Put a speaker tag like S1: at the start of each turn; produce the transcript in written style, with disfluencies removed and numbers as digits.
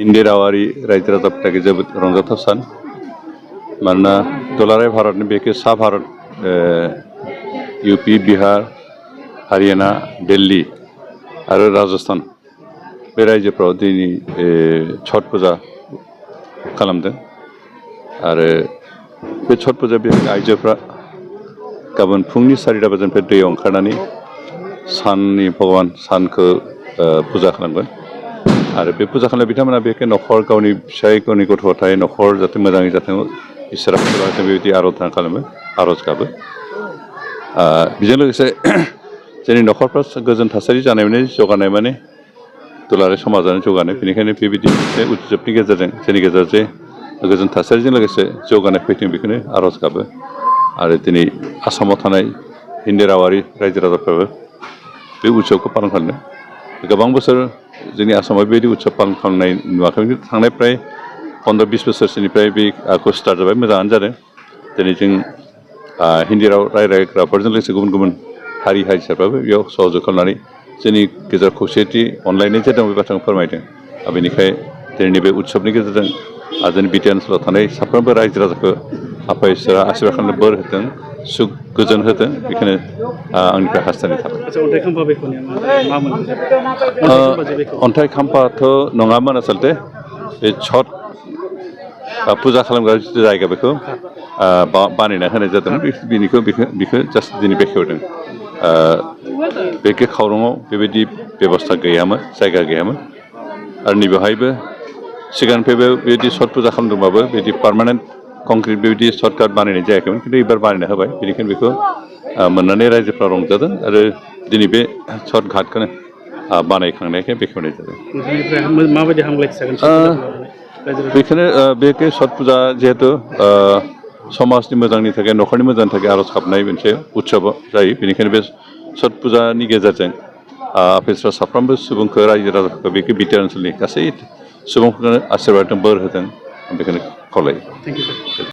S1: हिन्दी रावारि रायजो राजाफोरनि थाखाय जोबोद रंजाथाव सान मानोना दुलाराय भारतनि बेखौ सा भारत इउपि बिहार हारियाना दिल्ली आरो राजस्थान बे रायजोफ्राव दिनै छठ फुजा खालामदों आरो बे छठ फुजा बे आइजोफ्रा गाबोन फुंनि 4टा बाजिनिफ्राय दैयाव ओंखारनानै साननि भगबान सानखौ फुजा खालामगोन आरो बे फुजा खालामनाय बिथांमोना बेखौ न'खर गावनि फिसाय गावनि गथ' गथाय न'खर जाहाथे मोजाङै जाथों इसोरा बेबायदि आराधना खालामो आर'ज गाबो बेजों लोगोसे जोंनि न'खरफ्रा गोजोन थासारि जानाय माने जौगानाय माने दुलाराय समाजानो जौगानाय बेनिखायनो बेबायदि मोनसे उद्सबनि गेजेरजों जोंनि गेजेराव जे गोजोन थासारिजों लोगोसे जौगानाय फैथों बेखौनो आर'ज गाबो आरो दिनै आसामाव थानाय हिन्दी रावारि रायजो राजाफ्राबो बे उत्सबखौ पालन खालामदों गोबां बोसोर जोंनि आसामाव बेबायदि उत्सब पालन खालामनाय नुवाखै थांनाय प्राय 15-20 बोसोरसोनिफ्राय बेखौ स्टार्ट जाबाय मोजाङानो जादों दिनै जों हिन्दी राव रायज्लायग्राफोरजों लोगोसे गुबुन गुबुन हारि हारिसाफ्राबो बेयाव सहयोग खालामनानै जोंनि गेजेराव खौसेथि अनलायनाय जादों बे बाथ्राखौ फोरमायदों बेनिखाय दिनैनि बे उत्सबनि गेजेरजों जोंनि बिटिआर ओनसोलाव थानाय साफ्रोमबो रायजो राजाखौ आफा इसोरा आशीर्बाद खालामनो बोर होथों सुख गोजोन होथों बेखौनो आंनिफ्राय हास्थायनाय थाबाय अन्थाइ खाम्फाथ' नङामोन आसलथे बे छठ फुजा खालामग्रा जिथु जायगा बेखौ बानायना होनाय जादों बेखौ जास्ट दिनै बेखेवदों बे खावरङाव बेबायदि बेबस्था गैयामोन जायगा गैयामोन आरो नैबेवहायबो सिगांनिफ्रायबो बेबायदि छठ फुजा खालामदोंबाबो बिदि पार्मानेन्ट कंक्रिट बेबायदि सर्टकाट बानायनाय जायाखैमोन खिन्थु एबार बानायना होबाय बेनिखायनो बेखौ मोननानै रायजोफ्रा रंजादों आरो दिनै बे छठ घाटखौनो बानायखांनायखाय बेखेवनाय जादों बेखौनो बे छठ फुजा जिहेतु समाजनि मोजांनि थाखाय न'खरनि मोजांनि थाखाय आर'ज गाबनाय मोनसे उत्सब जायो बेनिखायनो बे छठ फुजानि गेजेरजों आफा साफ्रोमबो सुबुंखौ रायजो राजाफोरखौ बेखौ बिटिआर ओनसोलनि गासै सुबुंफोरनो आशीर्बादजों बोर होदों बेखौनो खावलायो